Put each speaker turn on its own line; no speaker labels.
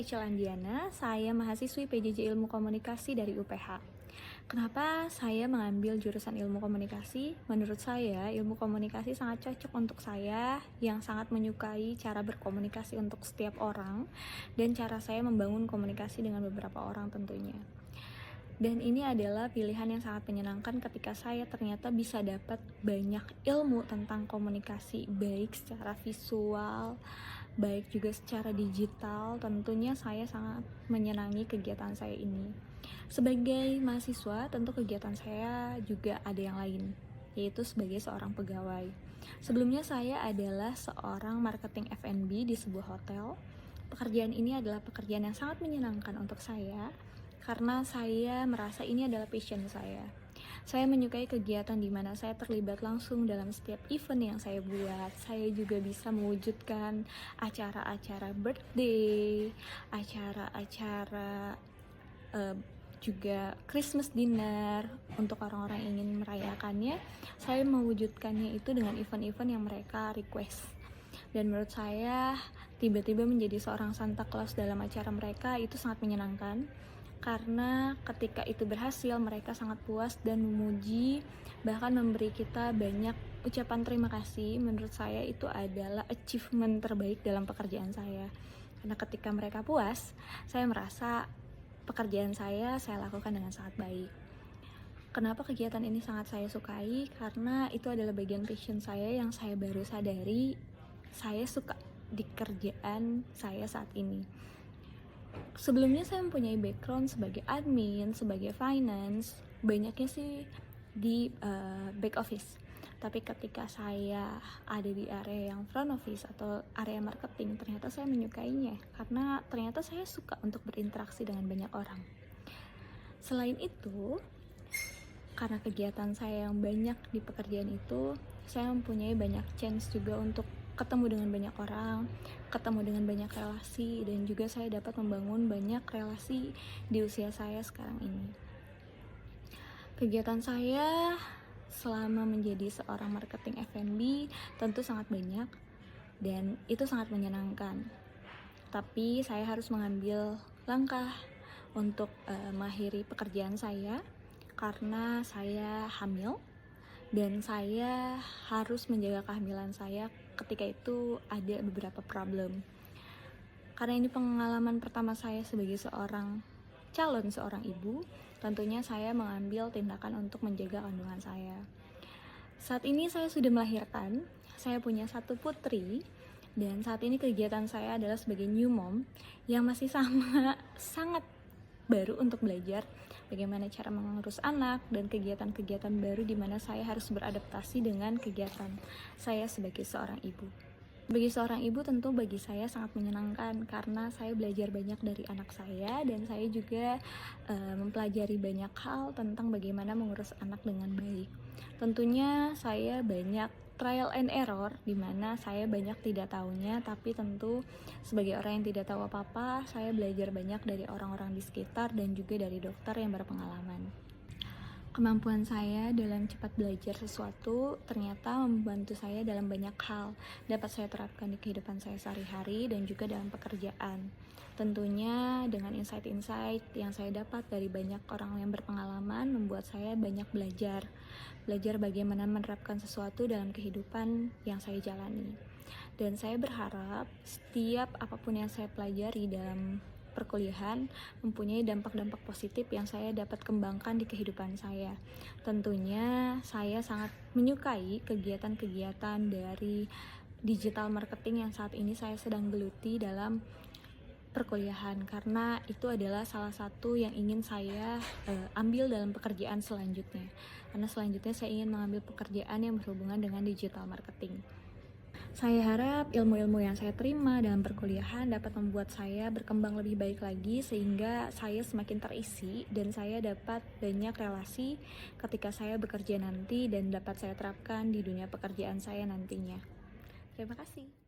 Rachel Andiana, saya mahasiswi PJJ Ilmu Komunikasi dari UPH. Kenapa saya mengambil jurusan ilmu komunikasi? Menurut saya, ilmu komunikasi sangat cocok untuk saya yang sangat menyukai cara berkomunikasi untuk setiap orang dan cara saya membangun komunikasi dengan beberapa orang tentunya. Dan ini adalah pilihan yang sangat menyenangkan ketika saya ternyata bisa dapat banyak ilmu tentang komunikasi, baik secara visual, baik juga secara digital. Tentunya saya sangat menyenangi kegiatan saya ini. Sebagai mahasiswa, tentu kegiatan saya juga ada yang lain, yaitu sebagai seorang pegawai. Sebelumnya saya adalah seorang marketing F&B di sebuah hotel. Pekerjaan ini adalah pekerjaan yang sangat menyenangkan untuk saya, karena saya merasa ini adalah passion saya. Saya menyukai kegiatan di mana saya terlibat langsung dalam setiap event yang saya buat. Saya juga bisa mewujudkan acara-acara birthday, acara-acara juga Christmas dinner untuk orang-orang yang ingin merayakannya. Saya mewujudkannya itu dengan event-event yang mereka request. Dan menurut saya, tiba-tiba menjadi seorang Santa Claus dalam acara mereka itu sangat menyenangkan. Karena ketika itu berhasil, mereka sangat puas dan memuji, bahkan memberi kita banyak ucapan terima kasih. Menurut saya itu adalah achievement terbaik dalam pekerjaan saya. Karena ketika mereka puas, saya merasa pekerjaan saya lakukan dengan sangat baik. Kenapa kegiatan ini sangat saya sukai? Karena itu adalah bagian passion saya yang saya baru sadari saya suka di kerjaan saya saat ini. Sebelumnya saya mempunyai background sebagai admin, sebagai finance, banyaknya sih di back office. Tapi ketika saya ada di area yang front office atau area marketing, ternyata saya menyukainya karena ternyata saya suka untuk berinteraksi dengan banyak orang. Selain itu, karena kegiatan saya yang banyak di pekerjaan itu, saya mempunyai banyak chance juga untuk ketemu dengan banyak orang, ketemu dengan banyak relasi, dan juga saya dapat membangun banyak relasi di usia saya sekarang ini. Kegiatan saya selama menjadi seorang marketing F&B tentu sangat banyak dan itu sangat menyenangkan. Tapi saya harus mengambil langkah untuk mengakhiri pekerjaan saya karena saya hamil. Dan saya harus menjaga kehamilan saya ketika itu ada beberapa problem. Karena ini pengalaman pertama saya sebagai seorang ibu, tentunya saya mengambil tindakan untuk menjaga kandungan saya. Saat ini saya sudah melahirkan, saya punya 1 putri, dan saat ini kegiatan saya adalah sebagai new mom yang masih sangat baru untuk belajar bagaimana cara mengurus anak dan kegiatan-kegiatan baru di mana saya harus beradaptasi dengan kegiatan saya sebagai seorang ibu. Sebagai seorang ibu tentu bagi saya sangat menyenangkan karena saya belajar banyak dari anak saya dan saya juga mempelajari banyak hal tentang bagaimana mengurus anak dengan baik. Tentunya saya banyak trial and error di mana saya banyak tidak tahunya, tapi tentu sebagai orang yang tidak tahu apa-apa, saya belajar banyak dari orang-orang di sekitar dan juga dari dokter yang berpengalaman. Kemampuan saya dalam cepat belajar sesuatu ternyata membantu saya dalam banyak hal, dapat saya terapkan di kehidupan saya sehari-hari dan juga dalam pekerjaan. Tentunya dengan insight-insight yang saya dapat dari banyak orang yang berpengalaman membuat saya banyak belajar bagaimana menerapkan sesuatu dalam kehidupan yang saya jalani. Dan saya berharap setiap apapun yang saya pelajari dalam perkuliahan mempunyai dampak-dampak positif yang saya dapat kembangkan di kehidupan saya. Tentunya saya sangat menyukai kegiatan-kegiatan dari digital marketing yang saat ini saya sedang geluti dalam perkuliahan, karena itu adalah salah satu yang ingin saya ambil dalam pekerjaan selanjutnya. Karena selanjutnya saya ingin mengambil pekerjaan yang berhubungan dengan digital marketing. Saya harap ilmu-ilmu yang saya terima dalam perkuliahan dapat membuat saya berkembang lebih baik lagi sehingga saya semakin terisi dan saya dapat banyak relasi ketika saya bekerja nanti dan dapat saya terapkan di dunia pekerjaan saya nantinya. Terima kasih.